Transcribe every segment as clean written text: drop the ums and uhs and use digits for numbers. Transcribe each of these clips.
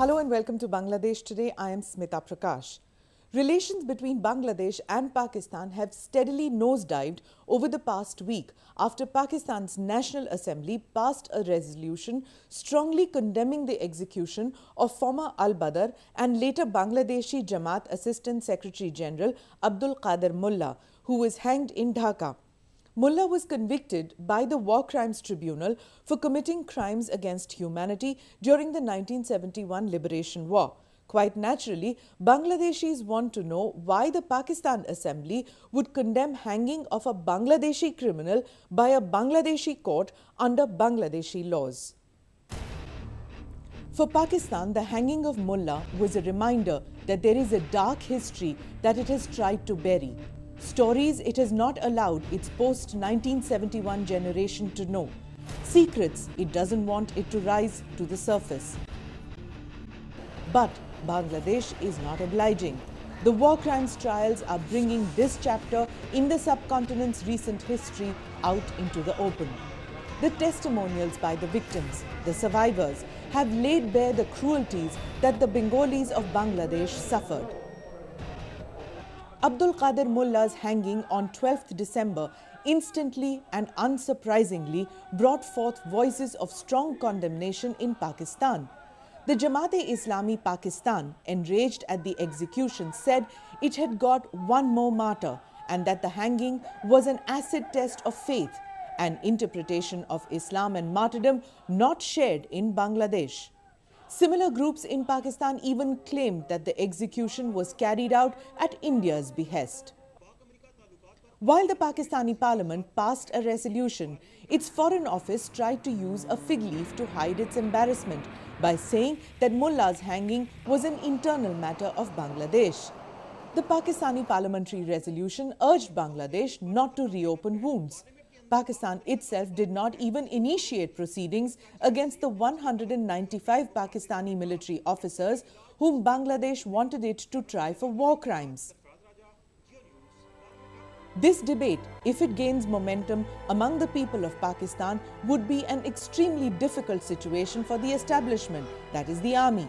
Hello and welcome to Bangladesh Today. I am Smita Prakash. Relations between Bangladesh and Pakistan have steadily nosedived over the past week after Pakistan's National Assembly passed a resolution strongly condemning the execution of former Al-Badr and later Bangladeshi Jamaat Assistant Secretary General Abdul Qadir Mullah, who was hanged in Dhaka. Mullah was convicted by the War Crimes Tribunal for committing crimes against humanity during the 1971 Liberation War. Quite naturally, Bangladeshis want to know why the Pakistan Assembly would condemn hanging of a Bangladeshi criminal by a Bangladeshi court under Bangladeshi laws. For Pakistan, the hanging of Mullah was a reminder that there is a dark history that it has tried to bury. Stories it has not allowed its post-1971 generation to know. Secrets it doesn't want it to rise to the surface. But Bangladesh is not obliging. The war crimes trials are bringing this chapter in the subcontinent's recent history out into the open. The testimonials by the victims, the survivors, have laid bare the cruelties that the Bengalis of Bangladesh suffered. Abdul Qadir Mullah's hanging on 12th December instantly and unsurprisingly brought forth voices of strong condemnation in Pakistan. The Jamaat-e-Islami Pakistan, enraged at the execution, said it had got one more martyr and that the hanging was an acid test of faith, an interpretation of Islam and martyrdom not shared in Bangladesh. Similar groups in Pakistan even claimed that the execution was carried out at India's behest. While the Pakistani parliament passed a resolution, its foreign office tried to use a fig leaf to hide its embarrassment by saying that Mullah's hanging was an internal matter of Bangladesh. The Pakistani parliamentary resolution urged Bangladesh not to reopen wounds. Pakistan itself did not even initiate proceedings against the 195 Pakistani military officers whom Bangladesh wanted it to try for war crimes. This debate, if it gains momentum among the people of Pakistan, would be an extremely difficult situation for the establishment, that is the army.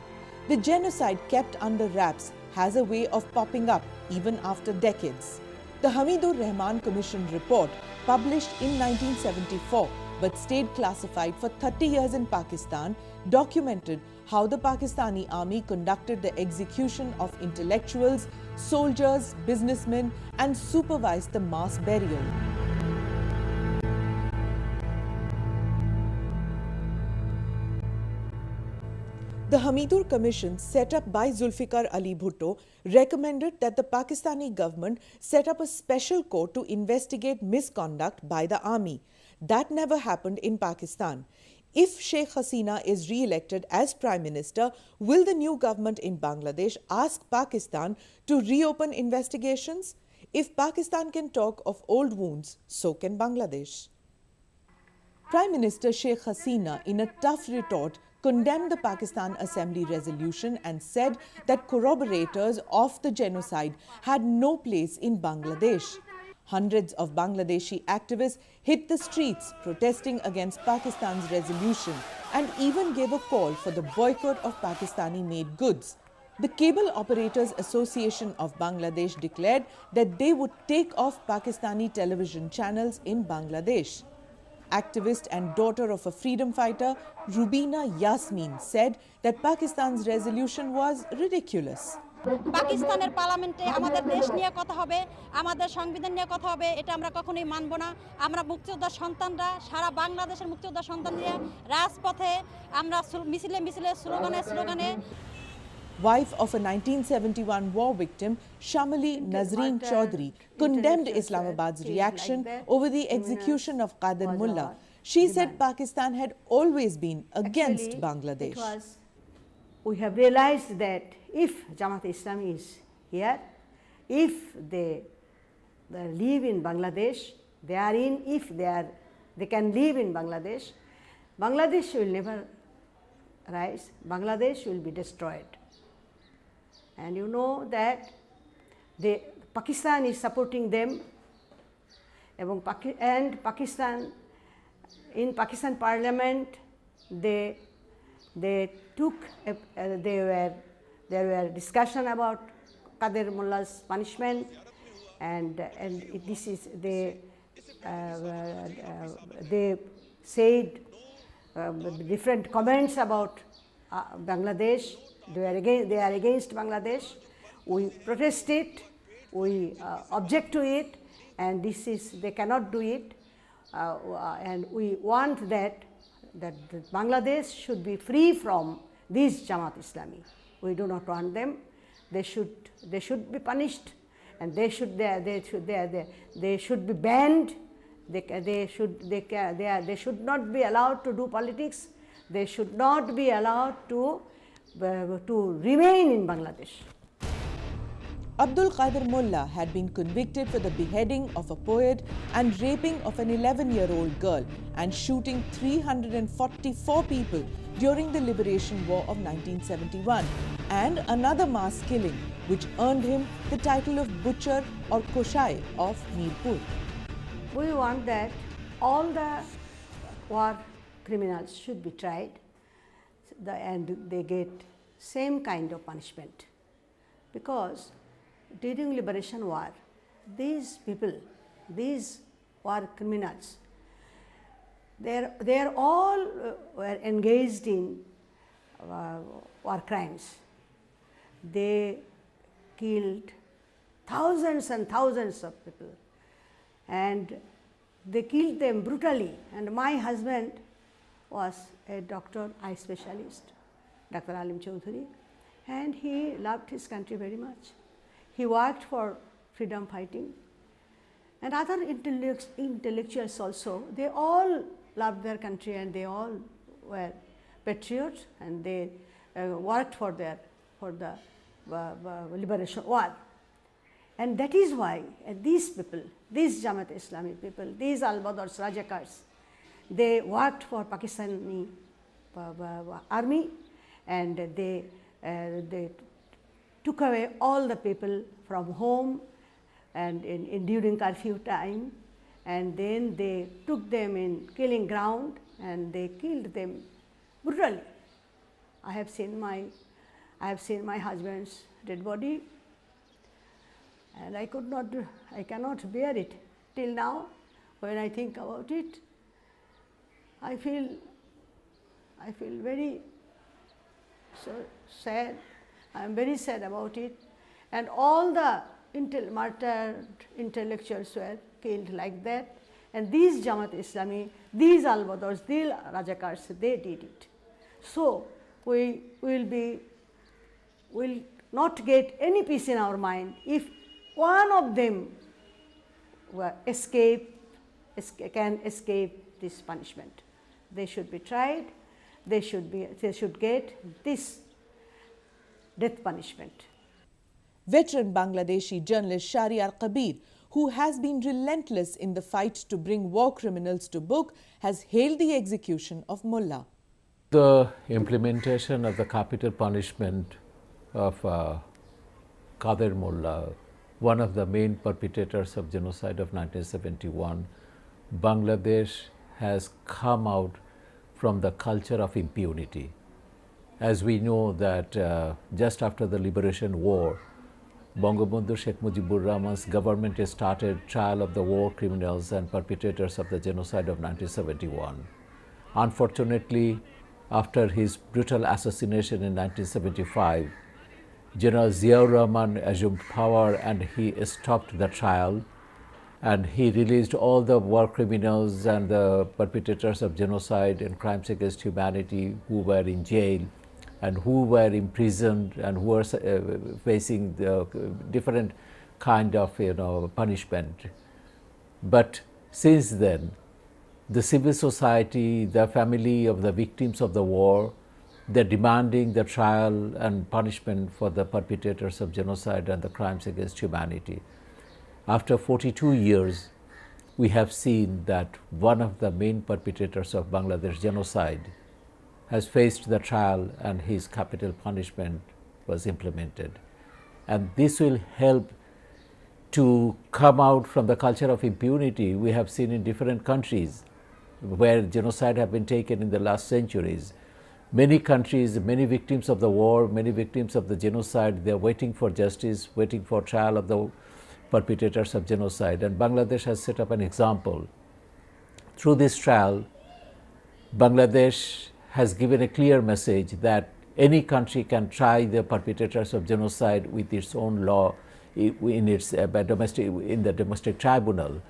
The genocide kept under wraps has a way of popping up even after decades. The Hamidur Rahman Commission report, published in 1974 but stayed classified for 30 years in Pakistan, documented how the Pakistani army conducted the execution of intellectuals, soldiers, businessmen, and supervised the mass burial. The Hamidur Commission, set up by Zulfikar Ali Bhutto, recommended that the Pakistani government set up a special court to investigate misconduct by the army. That never happened in Pakistan. If Sheikh Hasina is re-elected as Prime Minister, will the new government in Bangladesh ask Pakistan to reopen investigations? If Pakistan can talk of old wounds, so can Bangladesh. Prime Minister Sheikh Hasina, in a tough retort, condemned the Pakistan Assembly resolution and said that corroborators of the genocide had no place in Bangladesh. Hundreds of Bangladeshi activists hit the streets protesting against Pakistan's resolution and even gave a call for the boycott of Pakistani-made goods. The Cable Operators Association of Bangladesh declared that they would take off Pakistani television channels in Bangladesh. Activist and daughter of a freedom fighter, Rubina Yasmin, said that Pakistan's resolution was ridiculous. পাকিস্তানের পার্লামেন্টে আমাদের দেশ নিয়ে কথা হবে, আমাদের সংবিধান নিয়ে কথা হবে, এটা আমরা কখনোই মানব না। আমরা মুক্তিযোদ্ধার সন্তানরা, সারা বাংলাদেশের মুক্তিযোদ্ধার সন্তানরা রাজপথে আমরা মিছিলে মিছিলে স্লোগানে Wife of a 1971 war victim, Shamali Nazreen Chaudhry, condemned Islamabad's reaction over the execution of Qadir Mullah. She said Pakistan had always been against Bangladesh. We have realized that if Jamaat Islami is here, if they live in Bangladesh, if they can live in Bangladesh, Bangladesh will never rise, Bangladesh will be destroyed. And you know that Pakistan is supporting them, and Pakistan, in Pakistan Parliament, they They took, there were discussion about Qadir Mullah's punishment, and this is they said different comments about Bangladesh. They are against Bangladesh. We protest it, we object to it, and this is, they cannot do it, and we want that Bangladesh should be free from these Jamaat Islami. We do not want them. They should be punished, and they should be banned. They should not be allowed to do politics. They should not be allowed to remain in Bangladesh. Abdul Qadir Mullah had been convicted for the beheading of a poet and raping of an 11-year-old girl and shooting 344 people during the Liberation War of 1971, and another mass killing which earned him the title of Butcher or Koshai of Mirpur. We want that all the war criminals should be tried and they get same kind of punishment, because during Liberation War, these people, these war criminals, they are all were engaged in war crimes. They killed thousands and thousands of people, and they killed them brutally. And my husband was a doctor, eye specialist, Dr. Alim Chowdhury, and he loved his country very much. He worked for freedom fighting, and other intellectuals also. They all loved their country, and they all were patriots, and they worked for the Liberation War. And that is why these people, these Jamaat Islami people, these Al-Badrs, Rajakars, they worked for Pakistani army, and they took away all the people from home and during curfew time, and then they took them in killing ground and they killed them brutally. I have seen my husband's dead body, and I cannot bear it till now. When I think about it, I feel very so sad. I am very sad about it, and all the martyred intellectuals were killed like that, and these Jamaat Islami, these Al-Badrs, these Rajakars, they did it. So we will not get any peace in our mind if one of them can escape this punishment. They should be tried. They should get this death punishment. Veteran Bangladeshi journalist Shahriar Kabir, who has been relentless in the fight to bring war criminals to book, has hailed the execution of Mullah. The implementation of the capital punishment of Qadir Mullah, one of the main perpetrators of genocide of 1971, Bangladesh has come out from the culture of impunity. As we know that just after the Liberation War, Bangabandhu Sheikh Mujibur Rahman's government started trial of the war criminals and perpetrators of the genocide of 1971. Unfortunately, after his brutal assassination in 1975, General Ziaur Rahman assumed power and he stopped the trial, and he released all the war criminals and the perpetrators of genocide and crimes against humanity who were in jail and who were imprisoned and who were facing the different kind of punishment. But since then, the civil society, the family of the victims of the war, they're demanding the trial and punishment for the perpetrators of genocide and the crimes against humanity. After 42 years, we have seen that one of the main perpetrators of Bangladesh genocide has faced the trial and his capital punishment was implemented. And this will help to come out from the culture of impunity we have seen in different countries where genocide have been taken in the last centuries. Many countries, many victims of the war, many victims of the genocide, they are waiting for justice, waiting for trial of the perpetrators of genocide. And Bangladesh has set up an example. Through this trial, Bangladesh has given a clear message that any country can try the perpetrators of genocide with its own law in the domestic tribunal.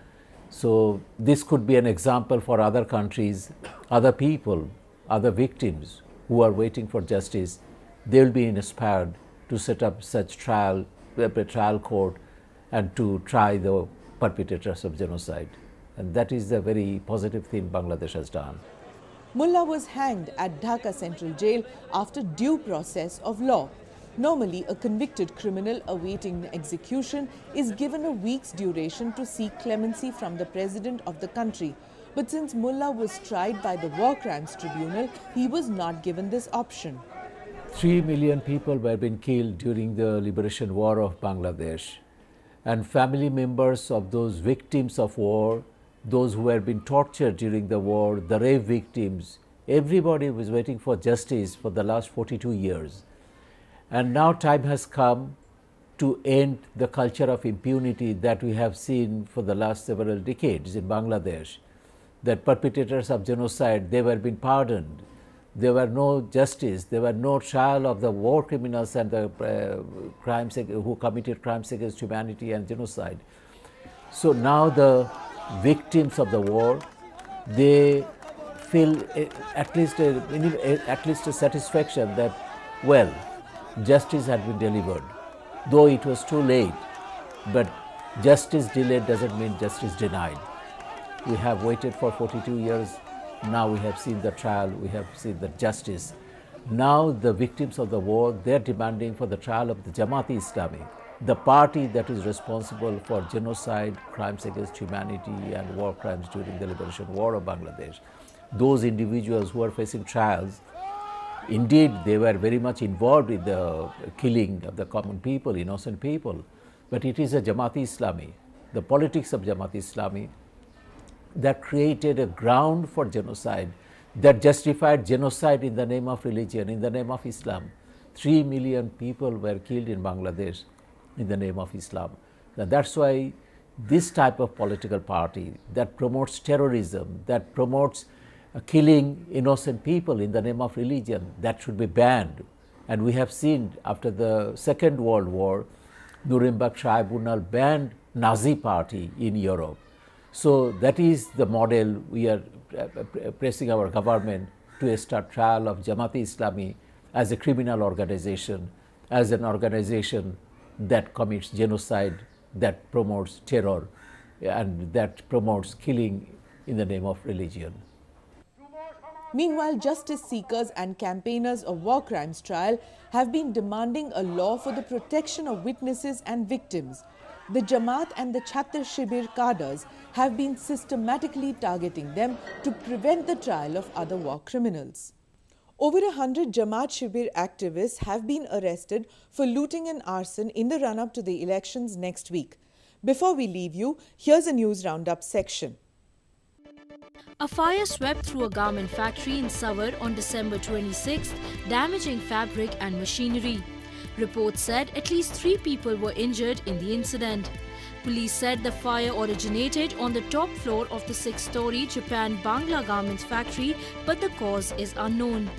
So this could be an example for other countries, other people, other victims who are waiting for justice. They will be inspired to set up such trial court and to try the perpetrators of genocide. And that is a very positive thing Bangladesh has done. Mullah was hanged at Dhaka Central Jail after due process of law. Normally, a convicted criminal awaiting execution is given a week's duration to seek clemency from the president of the country. But since Mullah was tried by the War Crimes Tribunal, he was not given this option. 3 million people were being killed during the liberation war of Bangladesh. And family members of those victims of war, those who were being tortured during the war, the rape victims, everybody was waiting for justice for the last 42 years. And now time has come to end the culture of impunity that we have seen for the last several decades in Bangladesh. That perpetrators of genocide, they were being pardoned. There were no justice, there were no trial of the war criminals and the crimes who committed crimes against humanity and genocide. So now the victims of the war, they feel at least a satisfaction that, well, justice had been delivered, though it was too late. But justice delayed doesn't mean justice denied. We have waited for 42 years. Now we have seen the trial, we have seen the justice. Now the victims of the war, they're demanding for the trial of the Jamaat-e-Islami, the party that is responsible for genocide, crimes against humanity and war crimes during the liberation war of Bangladesh. Those individuals who are facing trials, indeed, they were very much involved in the killing of the common people, innocent people. But it is a Jamaat-e-Islami, the politics of Jamaat-e-Islami, that created a ground for genocide, that justified genocide in the name of religion, in the name of Islam. 3 million people were killed in Bangladesh in the name of Islam. Now that's why this type of political party that promotes terrorism, that promotes killing innocent people in the name of religion, that should be banned. And we have seen after the Second World War, Nuremberg Tribunal banned Nazi party in Europe. So that is the model we are pressing our government to start trial of Jamaat-e-Islami as a criminal organization, as an organization that commits genocide, that promotes terror, and that promotes killing in the name of religion. Meanwhile, justice seekers and campaigners of war crimes trial have been demanding a law for the protection of witnesses and victims. The Jamaat and the Chhatr Shibir cadres have been systematically targeting them to prevent the trial of other war criminals. Over 100 Jamaat Shibir activists have been arrested for looting and arson in the run-up to the elections next week. Before we leave you, here's a news roundup section. A fire swept through a garment factory in Savur on December 26th, damaging fabric and machinery. Reports said at least 3 people were injured in the incident. Police said the fire originated on the top floor of the 6-story Japan Bangla garments factory, but the cause is unknown.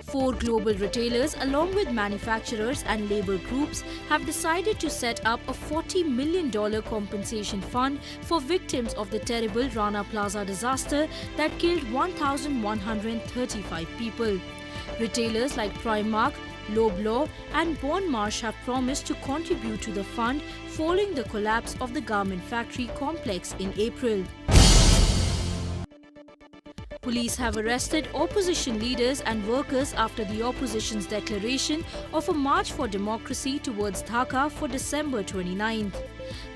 4 global retailers along with manufacturers and labor groups have decided to set up a $40 million compensation fund for victims of the terrible Rana Plaza disaster that killed 1,135 people. Retailers like Primark, Loblaw and Bon Marche have promised to contribute to the fund following the collapse of the garment factory complex in April. Police have arrested opposition leaders and workers after the opposition's declaration of a march for democracy towards Dhaka for December 29th.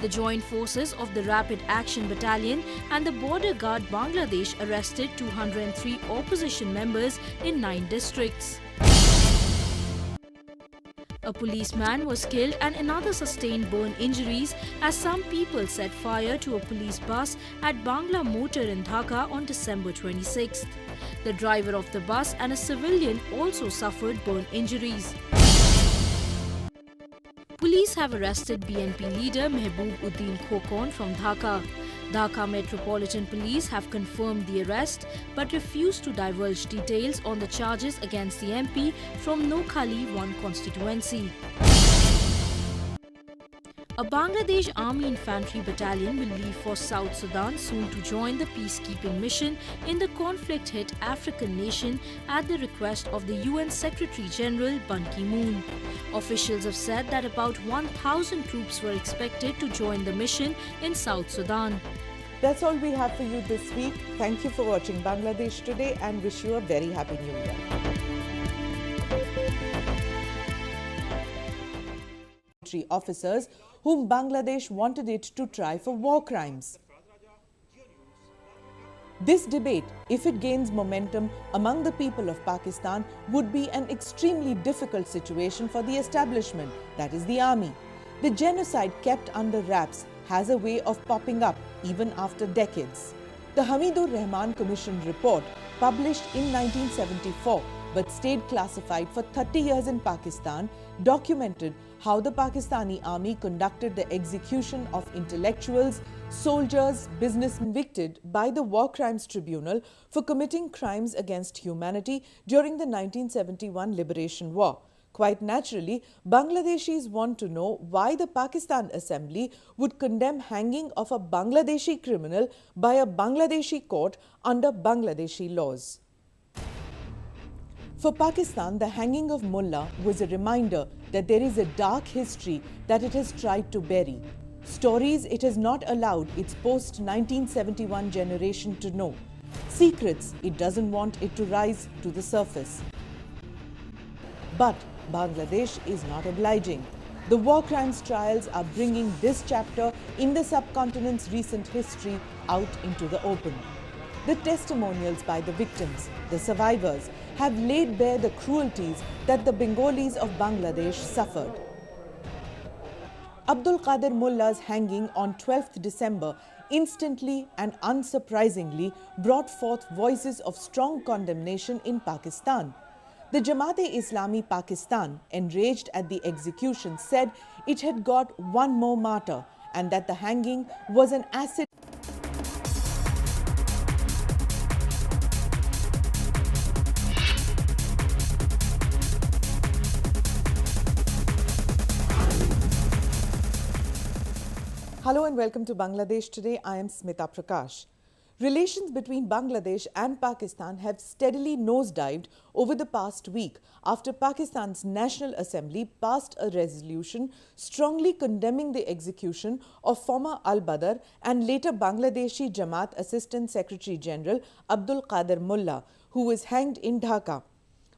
The joint forces of the Rapid Action Battalion and the Border Guard Bangladesh arrested 203 opposition members in 9 districts. A policeman was killed and another sustained burn injuries as some people set fire to a police bus at Bangla Motor in Dhaka on December 26th. The driver of the bus and a civilian also suffered burn injuries. Police have arrested BNP leader Mehboob Uddin Khokon from Dhaka. Dhaka Metropolitan Police have confirmed the arrest but refused to divulge details on the charges against the MP from Noakhali 1 constituency. A Bangladesh Army Infantry Battalion will leave for South Sudan soon to join the peacekeeping mission in the conflict-hit African nation at the request of the UN Secretary-General Ban Ki-moon. Officials have said that about 1,000 troops were expected to join the mission in South Sudan. That's all we have for you this week. Thank you for watching Bangladesh Today and wish you a very happy New Year. Officers whom Bangladesh wanted it to try for war crimes. This debate, if it gains momentum among the people of Pakistan, would be an extremely difficult situation for the establishment, that is the army. The genocide kept under wraps has a way of popping up even after decades. The Hamidur Rahman Commission report, published in 1974 but stayed classified for 30 years in Pakistan, documented how the Pakistani army conducted the execution of intellectuals, soldiers, businessmen convicted by the War Crimes Tribunal for committing crimes against humanity during the 1971 Liberation War. Quite naturally, Bangladeshis want to know why the Pakistan Assembly would condemn hanging of a Bangladeshi criminal by a Bangladeshi court under Bangladeshi laws. For Pakistan, the hanging of Mullah was a reminder that there is a dark history that it has tried to bury. Stories it has not allowed its post-1971 generation to know. Secrets it doesn't want it to rise to the surface. But Bangladesh is not obliging. The war crimes trials are bringing this chapter in the subcontinent's recent history out into the open. The testimonials by the victims, the survivors, have laid bare the cruelties that the Bengalis of Bangladesh suffered. Abdul Qadir Mullah's hanging on 12th December instantly and unsurprisingly brought forth voices of strong condemnation in Pakistan. The Jamaat-e-Islami Pakistan, enraged at the execution, said it had got one more martyr and that the hanging was an acid. Hello and welcome to Bangladesh Today. I am Smita Prakash. Relations between Bangladesh and Pakistan have steadily nosedived over the past week after Pakistan's National Assembly passed a resolution strongly condemning the execution of former Al-Badr and later Bangladeshi Jamaat Assistant Secretary General Abdul Qadir Mullah, who was hanged in Dhaka.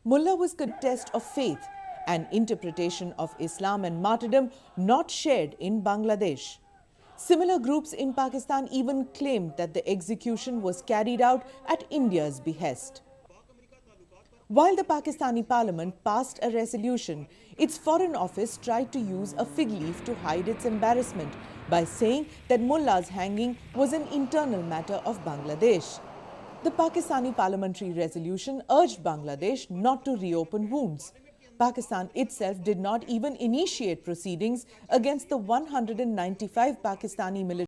Mullah was a test of faith, an interpretation of Islam and martyrdom not shared in Bangladesh. Similar groups in Pakistan even claimed that the execution was carried out at India's behest. While the Pakistani parliament passed a resolution, its foreign office tried to use a fig leaf to hide its embarrassment by saying that Mullah's hanging was an internal matter of Bangladesh. The Pakistani parliamentary resolution urged Bangladesh not to reopen wounds. Pakistan itself did not even initiate proceedings against the 195 Pakistani military